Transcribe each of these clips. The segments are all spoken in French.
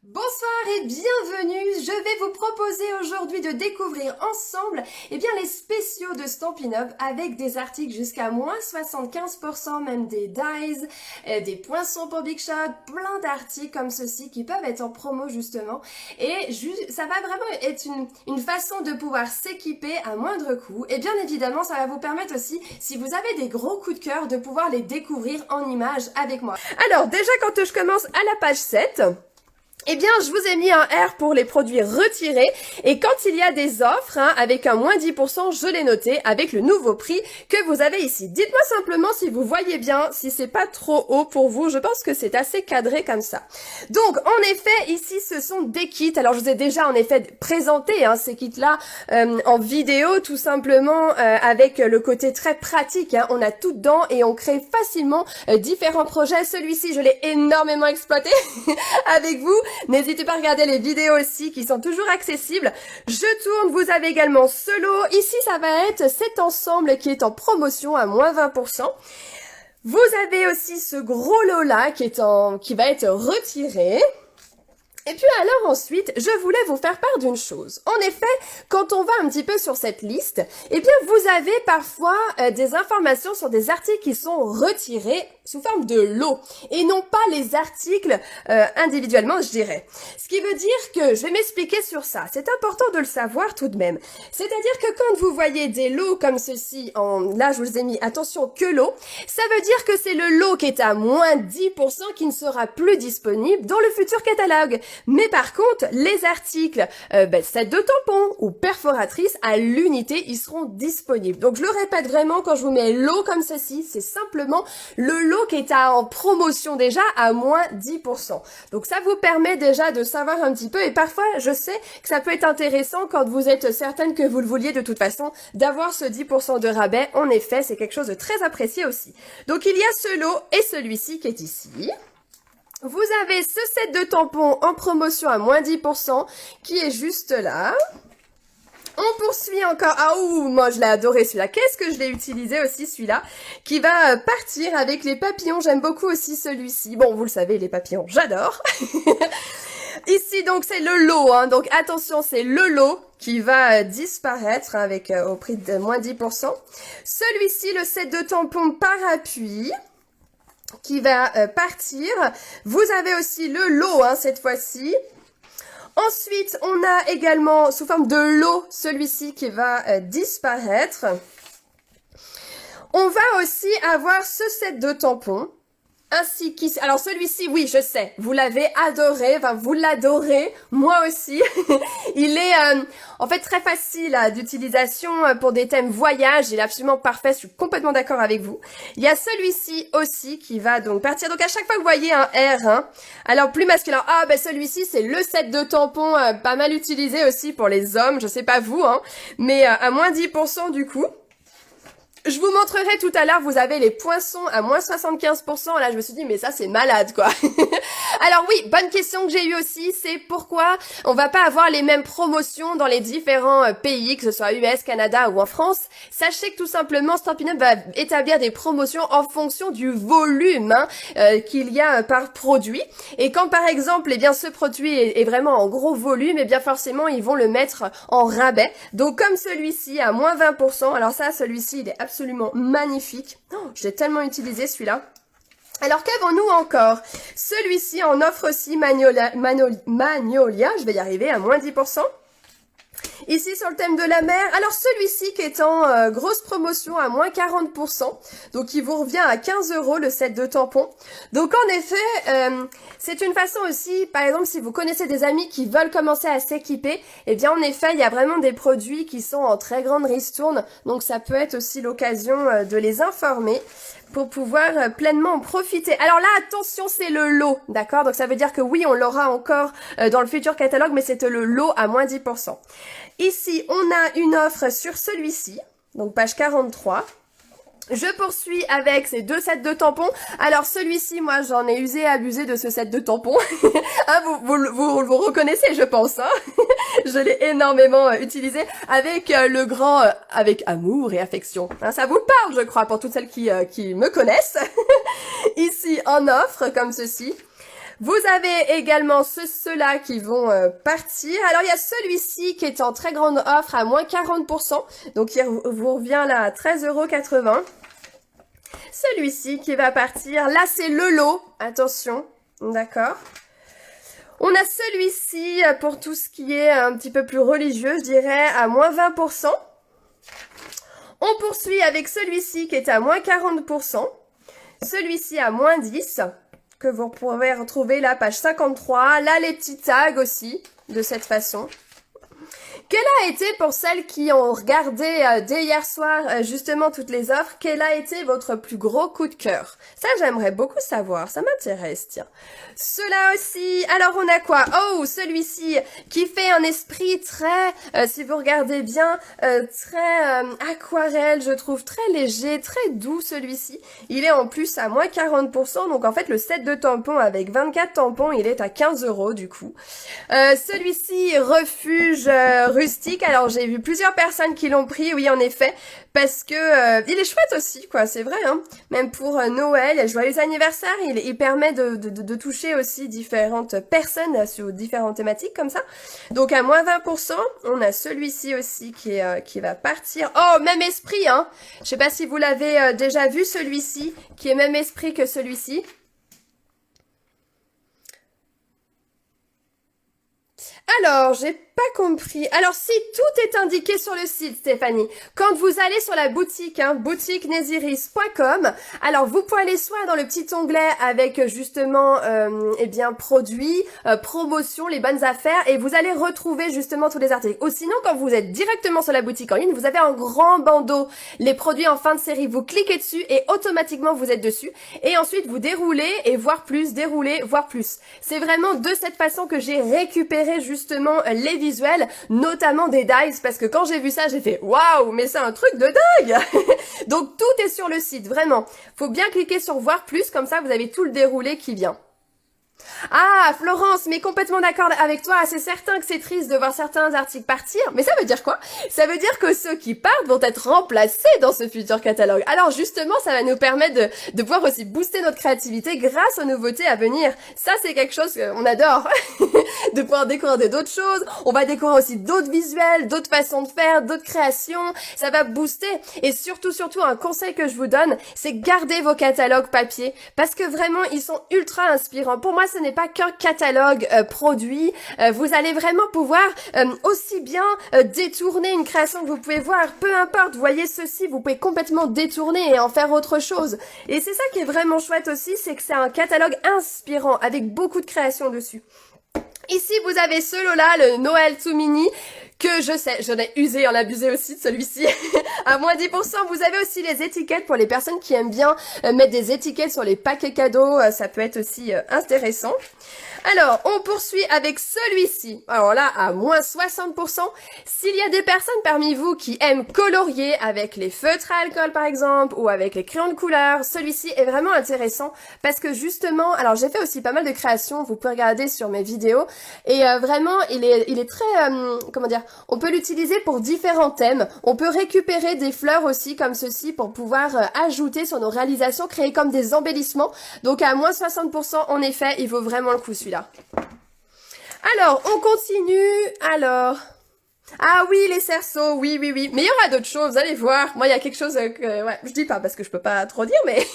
Bonsoir et bienvenue. Je vais vous proposer aujourd'hui de découvrir ensemble les spéciaux de Stampin' Up avec des articles jusqu'à moins 75%, même des dies, des poinçons pour Big Shot, plein d'articles comme ceci qui peuvent être en promo justement. Et ça va vraiment être une façon de pouvoir s'équiper à moindre coût. Et bien évidemment, ça va vous permettre aussi, si vous avez des gros coups de cœur, de pouvoir les découvrir en images avec moi. Alors déjà, quand je commence à la page 7, eh bien, je vous ai mis un R pour les produits retirés et quand il y a des offres, avec un moins 10%, je l'ai noté avec le nouveau prix que vous avez ici. Dites-moi simplement si vous voyez bien, si c'est pas trop haut pour vous. Je pense que c'est assez cadré comme ça. Donc, en effet, ici, ce sont des kits. Alors, je vous ai déjà en effet présenté ces kits-là en vidéo, tout simplement avec le côté très pratique. On a tout dedans et on crée facilement différents projets. Celui-ci, je l'ai énormément exploité avec vous. N'hésitez pas à regarder les vidéos aussi qui sont toujours accessibles. Je tourne, vous avez également ce lot. Ici, ça va être cet ensemble qui est en promotion à moins 20%. Vous avez aussi ce gros lot là qui va être retiré. Et puis alors ensuite, je voulais vous faire part d'une chose. En effet, quand on va un petit peu sur cette liste, eh bien vous avez parfois des informations sur des articles qui sont retirés sous forme de lot et non pas les articles individuellement, je dirais. Ce qui veut dire que, je vais m'expliquer sur ça, c'est important de le savoir tout de même. C'est-à-dire que quand vous voyez des lots comme ceci, là je vous ai mis attention que lot, ça veut dire que c'est le lot qui est à moins 10% qui ne sera plus disponible dans le futur catalogue. Mais par contre, les articles, sets de tampons ou perforatrices à l'unité, ils seront disponibles. Donc je le répète vraiment, quand je vous mets lot comme ceci, c'est simplement le lot qui est en promotion déjà à moins 10%. Donc ça vous permet déjà de savoir un petit peu, et parfois je sais que ça peut être intéressant quand vous êtes certaine que vous le vouliez de toute façon, d'avoir ce 10% de rabais. En effet, c'est quelque chose de très apprécié aussi. Donc il y a ce lot et celui-ci qui est ici. Vous avez ce set de tampons en promotion à moins 10% qui est juste là. On poursuit encore. Ah ouh, moi je l'ai adoré celui-là. Qu'est-ce que je l'ai utilisé aussi celui-là qui va partir avec les papillons. J'aime beaucoup aussi celui-ci. Bon, vous le savez, les papillons, j'adore. Ici donc c'est le lot. Donc attention, c'est le lot qui va disparaître avec au prix de moins 10%. Celui-ci, le set de tampons par appui, qui va partir. Vous avez aussi le lot cette fois-ci. Ensuite, on a également sous forme de lot celui-ci qui va disparaître. On va aussi avoir ce set de tampons. Ainsi qu'ici, alors celui-ci, oui, je sais, vous l'avez adoré, enfin vous l'adorez, moi aussi. Il est en fait très facile d'utilisation pour des thèmes voyage, il est absolument parfait, je suis complètement d'accord avec vous. Il y a celui-ci aussi qui va donc partir, donc à chaque fois que vous voyez un R, alors plus masculin, celui-ci c'est le set de tampons pas mal utilisé aussi pour les hommes, je sais pas vous, mais à moins 10% du coup. Je vous montrerai tout à l'heure, vous avez les poinçons à moins 75%. Là, je me suis dit, mais ça, c'est malade, quoi. Alors oui, bonne question que j'ai eue aussi, c'est pourquoi on va pas avoir les mêmes promotions dans les différents pays, que ce soit US, Canada ou en France. Sachez que tout simplement, Stampin' Up va établir des promotions en fonction du volume qu'il y a par produit. Et quand, par exemple, ce produit est vraiment en gros volume, forcément, ils vont le mettre en rabais. Donc, comme celui-ci à moins 20%, alors ça, celui-ci, il est absolument magnifique. Oh, je l'ai tellement utilisé celui-là. Alors qu'avons-nous encore? Celui-ci en offre aussi Magnolia, je vais y arriver, à moins 10%. Ici sur le thème de la mer, alors celui-ci qui est en grosse promotion à moins 40%, donc il vous revient à 15 € le set de tampons. Donc en effet, c'est une façon aussi, par exemple si vous connaissez des amis qui veulent commencer à s'équiper, en effet il y a vraiment des produits qui sont en très grande ristourne, donc ça peut être aussi l'occasion de les informer pour pouvoir pleinement en profiter. Alors là, attention, c'est le lot, d'accord? Donc ça veut dire que oui, on l'aura encore dans le futur catalogue, mais c'est le lot à moins 10%. Ici, on a une offre sur celui-ci, donc page 43. Je poursuis avec ces deux sets de tampons. Alors celui-ci, moi j'en ai usé et abusé de ce set de tampons. Vous reconnaissez, je pense. Je l'ai énormément utilisé avec le grand, avec amour et affection. Ça vous parle, je crois, pour toutes celles qui me connaissent. Ici, en offre, comme ceci. Vous avez également ceux-là qui vont partir. Alors il y a celui-ci qui est en très grande offre à moins 40%. Donc il vous revient là à 13,80 €. Celui-ci qui va partir. Là c'est le lot. Attention. D'accord. On a celui-ci pour tout ce qui est un petit peu plus religieux, je dirais, à moins 20%. On poursuit avec celui-ci qui est à moins 40%. Celui-ci à moins 10%, que vous pourrez retrouver là, page 53. Là, les petits tags aussi, de cette façon. Quel a été, pour celles qui ont regardé dès hier soir justement toutes les offres, quel a été votre plus gros coup de cœur? Ça, j'aimerais beaucoup savoir, ça m'intéresse, tiens. Cela aussi, alors on a quoi? Oh, celui-ci qui fait un esprit très, si vous regardez bien, très aquarelle, je trouve, très léger, très doux celui-ci. Il est en plus à moins 40%, donc en fait le set de tampons avec 24 tampons, il est à 15 € du coup. Celui-ci, refuge rustique, alors j'ai vu plusieurs personnes qui l'ont pris, oui en effet, parce que il est chouette aussi, quoi, c'est vrai, hein. Même pour Noël, joyeux anniversaire, il permet de toucher aussi différentes personnes sur différentes thématiques comme ça. Donc à moins 20%, on a celui-ci aussi qui va partir. Oh, même esprit, hein. Je sais pas si vous l'avez déjà vu, celui-ci, qui est même esprit que celui-ci. Alors, j'ai pas compris. Alors, si tout est indiqué sur le site, Stéphanie, quand vous allez sur la boutique, hein, boutiqueneziris.com, alors vous pouvez aller soit dans le petit onglet avec justement, eh bien, produits, promotion, les bonnes affaires, et vous allez retrouver justement tous les articles. Ou sinon, quand vous êtes directement sur la boutique en ligne, vous avez un grand bandeau, les produits en fin de série, vous cliquez dessus et automatiquement vous êtes dessus. Et ensuite, vous déroulez et voir plus, dérouler, voir plus. C'est vraiment de cette façon que j'ai récupéré justement les visuels, notamment des dies, parce que quand j'ai vu ça, j'ai fait waouh, mais c'est un truc de dingue. Donc tout est sur le site, vraiment. Faut bien cliquer sur voir plus, comme ça vous avez tout le déroulé qui vient. Ah, Florence, mais complètement d'accord avec toi, c'est certain que c'est triste de voir certains articles partir, mais ça veut dire quoi? Ça veut dire que ceux qui partent vont être remplacés dans ce futur catalogue. Alors justement, ça va nous permettre de pouvoir aussi booster notre créativité grâce aux nouveautés à venir. Ça, c'est quelque chose qu'on adore, de pouvoir découvrir d'autres choses. On va découvrir aussi d'autres visuels, d'autres façons de faire, d'autres créations. Ça va booster. Et surtout, un conseil que je vous donne, c'est garder vos catalogues papier, parce que vraiment, ils sont ultra inspirants. Pour moi, ce n'est pas qu'un catalogue produit. Vous allez vraiment pouvoir aussi bien détourner une création que vous pouvez voir. Peu importe, vous voyez ceci, vous pouvez complètement détourner et en faire autre chose. Et c'est ça qui est vraiment chouette aussi, c'est que c'est un catalogue inspirant avec beaucoup de créations dessus. Ici, vous avez ce lot-là, le Noël Too Mini, que je sais, j'en ai usé, en abusé aussi de celui-ci, à moins 10%. Vous avez aussi les étiquettes pour les personnes qui aiment bien mettre des étiquettes sur les paquets cadeaux, ça peut être aussi intéressant. Alors, on poursuit avec celui-ci. Alors là, à moins 60%. S'il y a des personnes parmi vous qui aiment colorier avec les feutres à alcool par exemple, ou avec les crayons de couleur, celui-ci est vraiment intéressant parce que justement, alors j'ai fait aussi pas mal de créations, vous pouvez regarder sur mes vidéos, et vraiment, il est très, comment dire, on peut l'utiliser pour différents thèmes. On peut récupérer des fleurs aussi comme ceci pour pouvoir ajouter sur nos réalisations, créer comme des embellissements. Donc à moins 60%, en effet, il vaut vraiment le coup celui-là. Alors, on continue. Alors... Ah oui, les cerceaux, oui. Mais il y aura d'autres choses, vous allez voir. Moi, il y a quelque chose que... Ouais, je dis pas parce que je peux pas trop dire, mais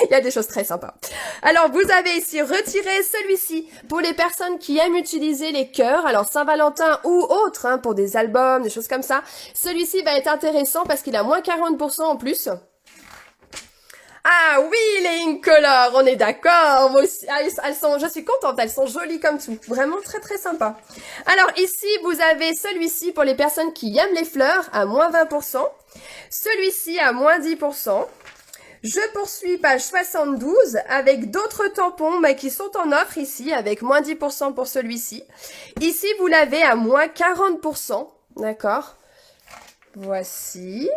il y a des choses très sympas. Alors, vous avez ici retiré celui-ci pour les personnes qui aiment utiliser les cœurs. Alors, Saint-Valentin ou autre, hein, pour des albums, des choses comme ça. Celui-ci va être intéressant parce qu'il a moins 40% en plus. Ah oui, les Incolor, on est d'accord. Moi aussi, elles sont, je suis contente, elles sont jolies comme tout. Vraiment très très sympa. Alors ici, vous avez celui-ci pour les personnes qui aiment les fleurs à moins 20%. Celui-ci à moins 10%. Je poursuis page 72 avec d'autres tampons qui sont en offre ici avec moins 10% pour celui-ci. Ici, vous l'avez à moins 40%. D'accord. Voici.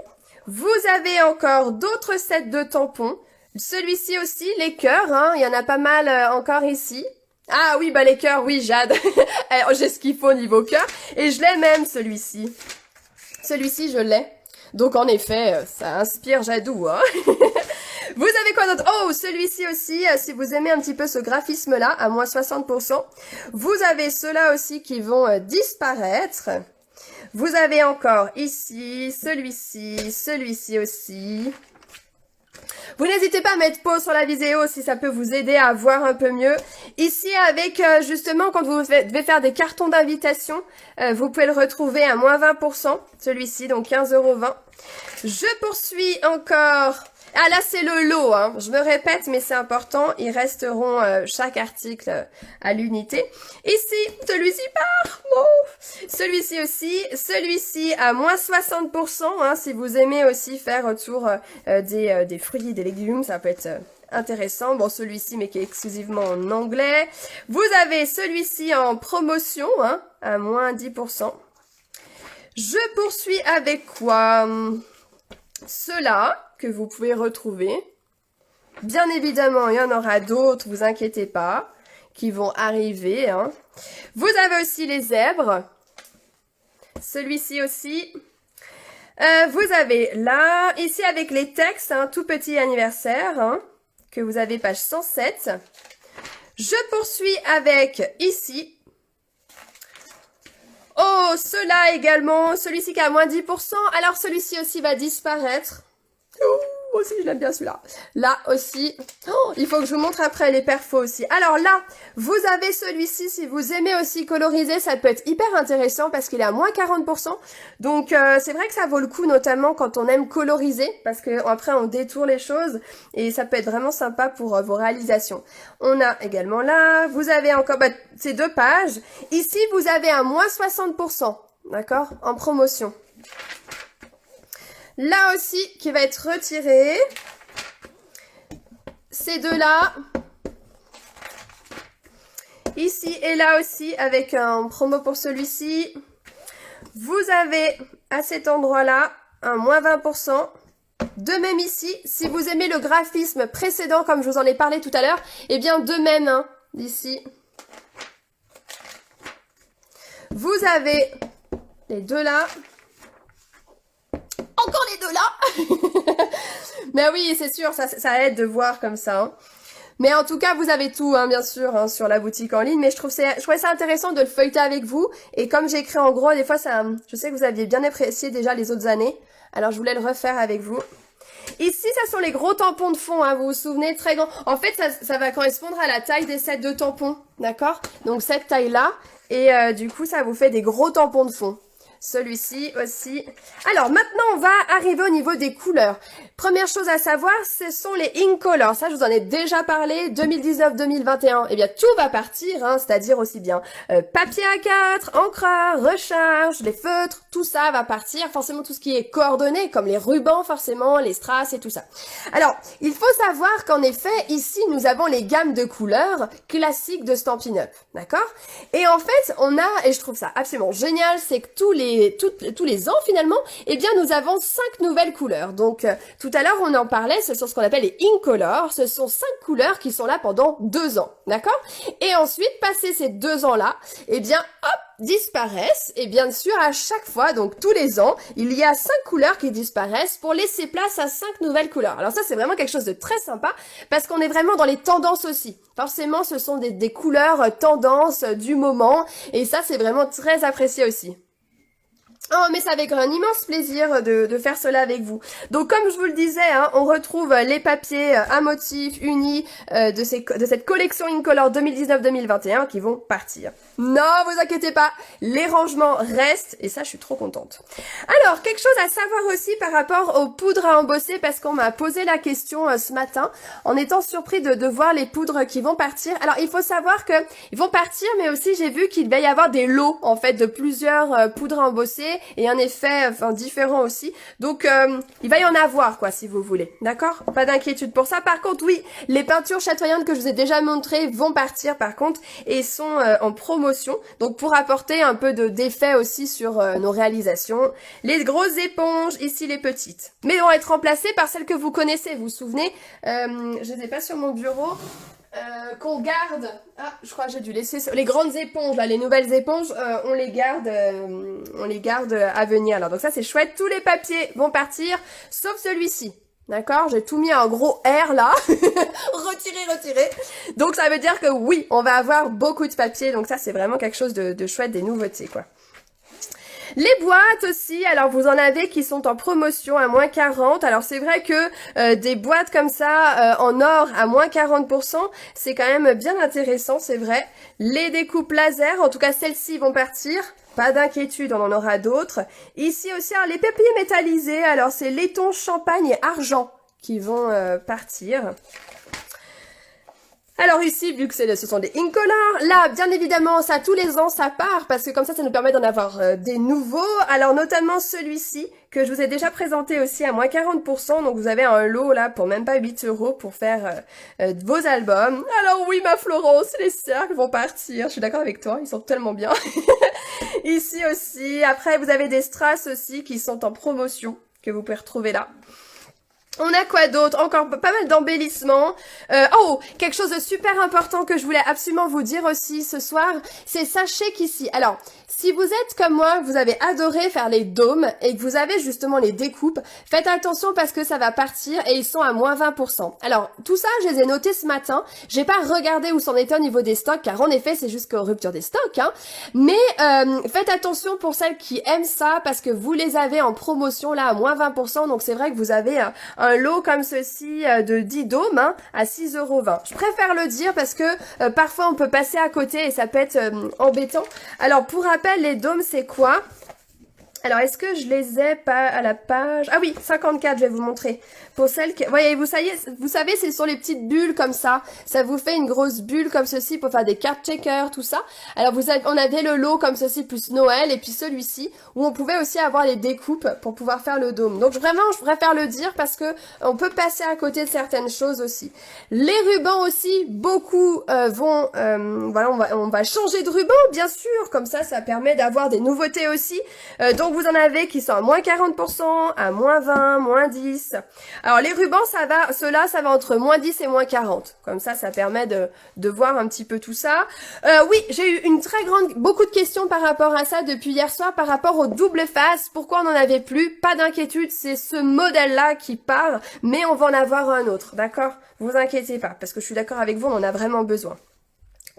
Vous avez encore d'autres sets de tampons. Celui-ci aussi, les cœurs, hein, il y en a pas mal encore ici. Ah oui, bah les cœurs, oui, Jade. J'ai ce qu'il faut au niveau cœur. Et je l'ai même, celui-ci. Celui-ci, je l'ai. Donc en effet, ça inspire Jadou, hein. Vous avez quoi d'autre? Oh, celui-ci aussi, si vous aimez un petit peu ce graphisme-là, à moins 60%. Vous avez ceux-là aussi qui vont disparaître. Vous avez encore ici, celui-ci aussi. Vous n'hésitez pas à mettre pause sur la vidéo si ça peut vous aider à voir un peu mieux. Ici, avec justement, quand vous devez faire des cartons d'invitation, vous pouvez le retrouver à moins 20%. Celui-ci, donc 15,20 €. Je poursuis encore. Ah là, c'est le lot, hein. Je me répète, mais c'est important. Ils resteront chaque article à l'unité. Ici, celui-ci part. Bon. Celui-ci aussi. Celui-ci à moins 60%. Hein, si vous aimez aussi faire autour des fruits, des légumes, ça peut être intéressant. Bon, celui-ci, mais qui est exclusivement en anglais. Vous avez celui-ci en promotion, hein, à moins 10%. Je poursuis avec quoi? Ceux-là que vous pouvez retrouver. Bien évidemment, il y en aura d'autres, vous inquiétez pas, qui vont arriver. Hein. Vous avez aussi les zèbres. Celui-ci aussi. Vous avez là, ici avec les textes, hein, tout petit anniversaire, hein, que vous avez page 107. Je poursuis avec ici. Oh, ceux-là également, celui-ci qui a moins 10%, alors celui-ci aussi va disparaître. Oh, moi aussi je l'aime bien celui-là. Là aussi, oh, il faut que je vous montre après les perfos aussi. Alors là, vous avez celui-ci, si vous aimez aussi coloriser, ça peut être hyper intéressant parce qu'il est à moins 40%. Donc c'est vrai que ça vaut le coup, notamment quand on aime coloriser, parce que après on détourne les choses et ça peut être vraiment sympa pour vos réalisations. On a également là, vous avez encore ces 2 pages. Ici, vous avez à moins 60%, d'accord, en promotion. Là aussi, qui va être retiré. Ces deux-là. Ici et là aussi, avec un promo pour celui-ci. Vous avez, à cet endroit-là, un moins 20%. De même ici, si vous aimez le graphisme précédent, comme je vous en ai parlé tout à l'heure, eh bien, de même, hein, ici. Vous avez les deux là. Encore les deux là. Mais oui, c'est sûr, ça aide de voir comme ça. Hein. Mais en tout cas, vous avez tout, hein, bien sûr, hein, sur la boutique en ligne. Mais je trouvais ça intéressant de le feuilleter avec vous. Et comme j'ai écrit en gros, des fois, je sais que vous aviez bien apprécié déjà les autres années. Alors, je voulais le refaire avec vous. Ici, ça sont les gros tampons de fond, hein, vous vous souvenez, très grand. En fait, ça va correspondre à la taille des sets de tampons, d'accord? Donc, cette taille-là. Et du coup, ça vous fait des gros tampons de fond. Celui-ci aussi. Alors maintenant, on va arriver au niveau des couleurs. Première chose à savoir, ce sont les Incolor. Ça, je vous en ai déjà parlé. 2019-2021. Eh bien, tout va partir, hein, c'est-à-dire aussi bien papier A4, encreur, recharge, les feutres, tout ça va partir. Forcément, tout ce qui est coordonné, comme les rubans, forcément, les strass et tout ça. Alors, il faut savoir qu'en effet, ici, nous avons les gammes de couleurs classiques de Stampin' Up. D'accord? Et en fait, on a, et je trouve ça absolument génial, c'est que tous les ans finalement, eh bien nous avons 5 nouvelles couleurs. Donc tout à l'heure on en parlait, ce sont ce qu'on appelle les Incolor, ce sont 5 couleurs qui sont là pendant 2 ans, d'accord? Et ensuite, passé ces 2 ans-là, eh bien hop, disparaissent, et bien sûr à chaque fois, donc tous les ans, il y a 5 couleurs qui disparaissent pour laisser place à 5 nouvelles couleurs. Alors ça c'est vraiment quelque chose de très sympa, parce qu'on est vraiment dans les tendances aussi. Forcément ce sont des couleurs tendances du moment, et ça c'est vraiment très apprécié aussi. Oh, mais c'est avec un immense plaisir de faire cela avec vous. Donc, comme je vous le disais, hein, on retrouve les papiers à motifs unis de cette collection Incolor 2019-2021 qui vont partir. Non, vous inquiétez pas, les rangements restent et ça, je suis trop contente. Alors, quelque chose à savoir aussi par rapport aux poudres à embosser parce qu'on m'a posé la question ce matin en étant surpris de voir les poudres qui vont partir. Alors, il faut savoir que ils vont partir, mais aussi j'ai vu qu'il va y avoir des lots en fait de plusieurs poudres à embosser et un effet différent aussi. Donc il va y en avoir quoi si vous voulez. D'accord? Pas d'inquiétude pour ça. Par contre, oui, les peintures chatoyantes que je vous ai déjà montrées vont partir par contre et sont en promotion. Donc pour apporter un peu d'effet aussi sur nos réalisations. Les grosses éponges, ici les petites. Mais vont être remplacées par celles que vous connaissez. Vous vous souvenez? Je les ai pas sur mon bureau. Qu'on garde, ah je crois que j'ai dû laisser les grandes éponges là, les nouvelles éponges, on les garde à venir. Alors donc ça c'est chouette, tous les papiers vont partir sauf celui-ci. D'accord? J'ai tout mis en gros R là. Retirer, retirer. Donc ça veut dire que oui, on va avoir beaucoup de papier. Donc ça, c'est vraiment quelque chose de chouette, des nouveautés, quoi. Les boîtes aussi, alors vous en avez qui sont en promotion à moins 40. Alors c'est vrai que des boîtes comme ça en or à moins 40%, c'est quand même bien intéressant, c'est vrai. Les découpes laser, en tout cas celles-ci vont partir. Pas d'inquiétude, on en aura d'autres. Ici aussi, alors, les papiers métallisés, alors c'est laiton, champagne et argent qui vont partir. Alors ici, vu que ce sont des Incolor, là, bien évidemment, ça, tous les ans, ça part, parce que comme ça nous permet d'en avoir des nouveaux. Alors, notamment celui-ci, que je vous ai déjà présenté aussi à moins 40%. Donc, vous avez un lot, là, pour même pas 8 € pour faire vos albums. Alors oui, ma Florence, les cercles vont partir. Je suis d'accord avec toi, ils sont tellement bien. Ici aussi. Après, vous avez des strass aussi qui sont en promotion, que vous pouvez retrouver là. On a quoi d'autre? Encore pas mal d'embellissements. Oh, quelque chose de super important que je voulais absolument vous dire aussi ce soir, c'est sachez qu'ici, alors, si vous êtes comme moi, vous avez adoré faire les dômes et que vous avez justement les découpes, faites attention parce que ça va partir et ils sont à moins 20%. Alors, tout ça, je les ai notés ce matin. J'ai pas regardé où c'en était au niveau des stocks, car en effet, c'est jusqu'aux ruptures des stocks, hein. Mais faites attention pour celles qui aiment ça parce que vous les avez en promotion là à moins 20%. Donc, c'est vrai que vous avez un lot comme ceci de 10 dômes hein, à 6,20 €. Je préfère le dire parce que parfois on peut passer à côté et ça peut être embêtant. Alors pour rappel, les dômes c'est quoi? Alors, est-ce que je les ai pas à la page? Ah oui, 54, je vais vous montrer. Pour celles qui... Voyez, vous savez, c'est sur les petites bulles comme ça. Ça vous fait une grosse bulle comme ceci pour faire des cartes checkers, tout ça. Alors, on avait le lot comme ceci plus Noël et puis celui-ci où on pouvait aussi avoir les découpes pour pouvoir faire le dôme. Donc, vraiment, je préfère le dire parce que on peut passer à côté de certaines choses aussi. Les rubans aussi, beaucoup vont... voilà, on va changer de ruban, bien sûr. Comme ça permet d'avoir des nouveautés aussi. Donc, vous en avez qui sont à moins 40%, à moins 20, moins 10. Alors, les rubans, ceux-là, ça va entre moins 10 et moins 40. Comme ça permet de voir un petit peu tout ça. Oui, j'ai eu beaucoup de questions par rapport à ça depuis hier soir, par rapport au double face. Pourquoi on n'en avait plus? Pas d'inquiétude, c'est ce modèle-là qui part, mais on va en avoir un autre, d'accord? Vous inquiétez pas, parce que je suis d'accord avec vous, on en a vraiment besoin.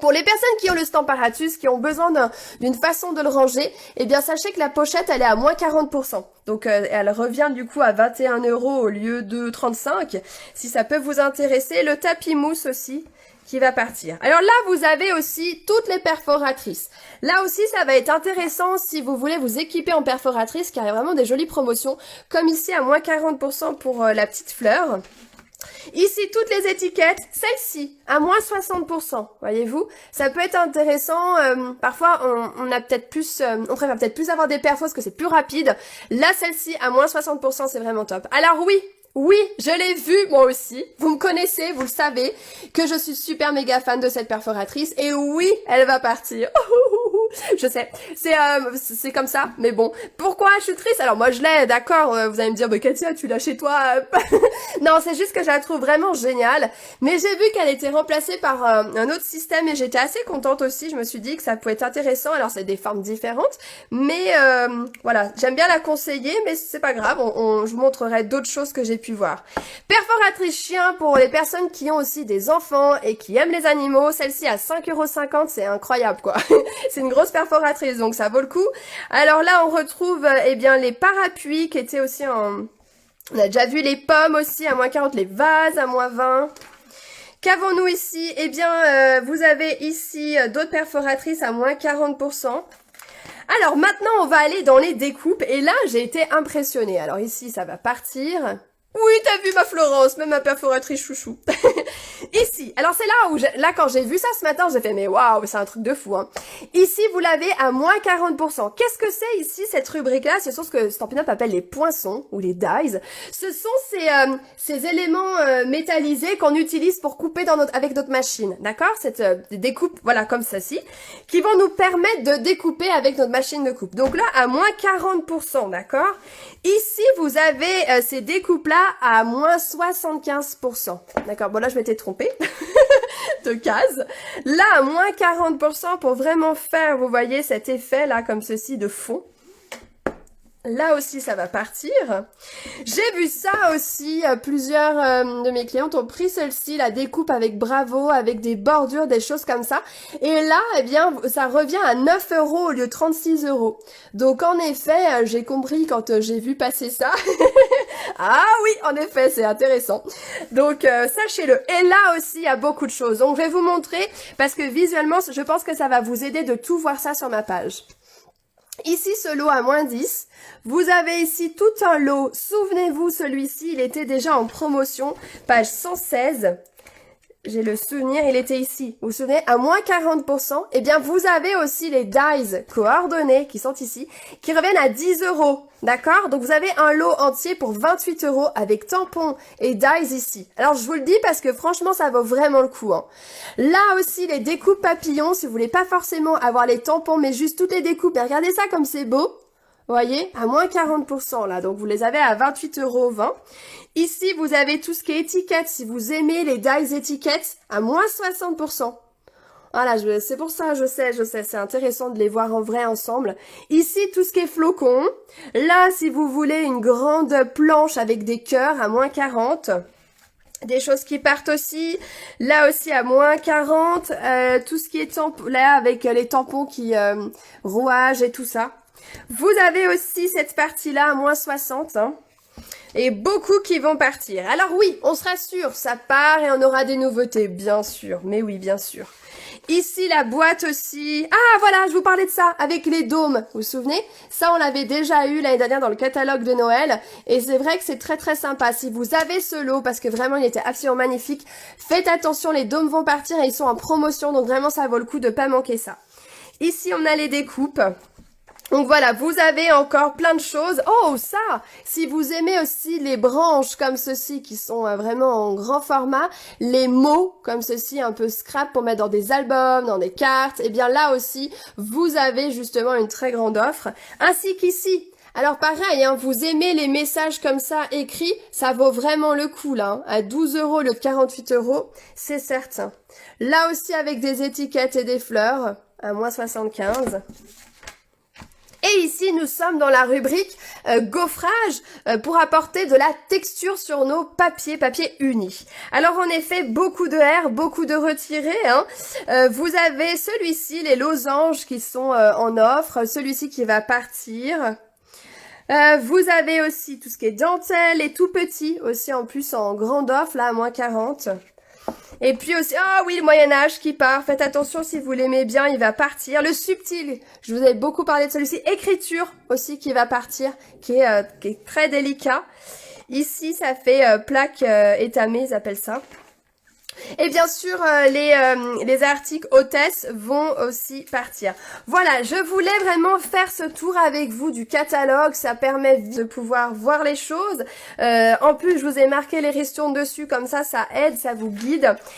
Pour les personnes qui ont le Stamparatus, qui ont besoin d'une façon de le ranger, eh bien sachez que la pochette elle est à moins 40%. Donc elle revient du coup à 21 € au lieu de 35. Si ça peut vous intéresser, le tapis mousse aussi qui va partir. Alors là, vous avez aussi toutes les perforatrices. Là aussi, ça va être intéressant si vous voulez vous équiper en perforatrice, car il y a vraiment des jolies promotions, comme ici à moins 40% pour la petite fleur. Ici, toutes les étiquettes, celle-ci, à moins 60%, voyez-vous, ça peut être intéressant, parfois on a peut-être plus, on préfère peut-être plus avoir des perfos parce que c'est plus rapide, là celle-ci, à moins 60%, c'est vraiment top. Alors oui, je l'ai vue moi aussi, vous me connaissez, vous le savez, que je suis super méga fan de cette perforatrice, et oui, elle va partir. Je sais, c'est comme ça, mais bon. Pourquoi je suis triste? Alors moi je l'ai, d'accord, vous allez me dire, bah Katia, tu l'as chez toi. Non, c'est juste que je la trouve vraiment géniale. Mais j'ai vu qu'elle était remplacée par un autre système et j'étais assez contente aussi. Je me suis dit que ça pouvait être intéressant. Alors c'est des formes différentes, mais voilà, j'aime bien la conseiller, mais c'est pas grave, je vous montrerai d'autres choses que j'ai pu voir. Perforatrice chien pour les personnes qui ont aussi des enfants et qui aiment les animaux. Celle-ci à 5,50 €, c'est incroyable quoi. C'est une grosse perforatrice, donc ça vaut le coup. Alors là, on retrouve eh bien les parapluies qui étaient aussi en... On a déjà vu les pommes aussi à moins 40, les vases à moins 20. Qu'avons-nous ici? Eh bien, vous avez ici d'autres perforatrices à moins 40%. Alors maintenant, on va aller dans les découpes et là, j'ai été impressionnée. Alors ici, ça va partir. Oui, t'as vu ma Florence, même ma perforatrice chouchou. Ici, alors c'est là où, quand j'ai vu ça ce matin, j'ai fait, mais waouh, c'est un truc de fou, hein. Ici, vous l'avez à moins 40%. Qu'est-ce que c'est ici, cette rubrique-là? Ce sont ce que Stampin' Up appelle les poinçons, ou les dies. Ce sont ces éléments métallisés qu'on utilise pour couper avec notre machine, d'accord? Cette découpe, voilà, comme ceci, qui vont nous permettre de découper avec notre machine de coupe. Donc là, à moins 40%, d'accord? Ici, vous avez ces découpes-là à moins 75%. D'accord, bon là, je m'étais trompée de case. Là, à moins 40% pour vraiment faire, vous voyez, cet effet-là, comme ceci, de fond. Là aussi, ça va partir. J'ai vu ça aussi. Plusieurs de mes clientes ont pris celle-ci, la découpe avec Bravo, avec des bordures, des choses comme ça. Et là, eh bien, ça revient à 9 € au lieu de 36 €. Donc, en effet, j'ai compris quand j'ai vu passer ça. Ah oui, en effet, c'est intéressant. Donc, sachez-le. Et là aussi, il y a beaucoup de choses. Donc, je vais vous montrer parce que visuellement, je pense que ça va vous aider de tout voir ça sur ma page. Ici, ce lot à moins 10. Vous avez ici tout un lot. Souvenez-vous, celui-ci, il était déjà en promotion. Page 116. J'ai le souvenir, il était ici. Vous vous souvenez, à moins 40%. Eh bien, vous avez aussi les dies coordonnées qui sont ici, qui reviennent à 10 €. D'accord? Donc, vous avez un lot entier pour 28 € avec tampons et dies ici. Alors, je vous le dis parce que franchement, ça vaut vraiment le coup. Hein. Là aussi, les découpes papillons, si vous voulez pas forcément avoir les tampons, mais juste toutes les découpes. Et regardez ça comme c'est beau. Vous voyez, à moins 40% là, donc vous les avez à 28,20 €. Ici, vous avez tout ce qui est étiquette, si vous aimez les dies étiquettes, à moins 60%. Voilà, c'est pour ça, je sais, c'est intéressant de les voir en vrai ensemble. Ici, tout ce qui est flocons. Là, si vous voulez une grande planche avec des cœurs, à moins 40. Des choses qui partent aussi, là aussi à moins 40. Tout ce qui est là avec les tampons qui rouage et tout ça. Vous avez aussi cette partie-là à moins 60, hein, et beaucoup qui vont partir. Alors oui, on sera sûr, ça part et on aura des nouveautés, bien sûr, mais oui, bien sûr. Ici, la boîte aussi. Ah, voilà, je vous parlais de ça, avec les dômes, vous vous souvenez? Ça, on l'avait déjà eu l'année dernière dans le catalogue de Noël, et c'est vrai que c'est très très sympa. Si vous avez ce lot, parce que vraiment, il était absolument magnifique, faites attention, les dômes vont partir et ils sont en promotion, donc vraiment, ça vaut le coup de pas manquer ça. Ici, on a les découpes. Donc voilà, vous avez encore plein de choses. Oh, ça! Si vous aimez aussi les branches comme ceci, qui sont vraiment en grand format, les mots comme ceci, un peu scrap pour mettre dans des albums, dans des cartes, eh bien là aussi, vous avez justement une très grande offre. Ainsi qu'ici. Alors pareil, hein, vous aimez les messages comme ça écrits, ça vaut vraiment le coup là. Hein. À 12 € au lieu de 48 €, c'est certain. Là aussi avec des étiquettes et des fleurs, à moins 75. Et ici, nous sommes dans la rubrique gaufrage pour apporter de la texture sur nos papiers unis. Alors en effet, beaucoup de R, beaucoup de retirés. Hein. Vous avez celui-ci, les losanges qui sont en offre, celui-ci qui va partir. Vous avez aussi tout ce qui est dentelle et tout petit, aussi en plus en grande offre, là à moins 40. Et puis aussi, ah oui, le Moyen-Âge qui part. Faites attention si vous l'aimez bien, il va partir. Le subtil, je vous avais beaucoup parlé de celui-ci. Écriture aussi qui va partir, qui est très délicat. Ici, ça fait plaque étamée, ils appellent ça. Et bien sûr, les articles hôtesses vont aussi partir. Voilà, je voulais vraiment faire ce tour avec vous du catalogue. Ça permet de pouvoir voir les choses. En plus, je vous ai marqué les ristournes dessus, comme ça aide, ça vous guide.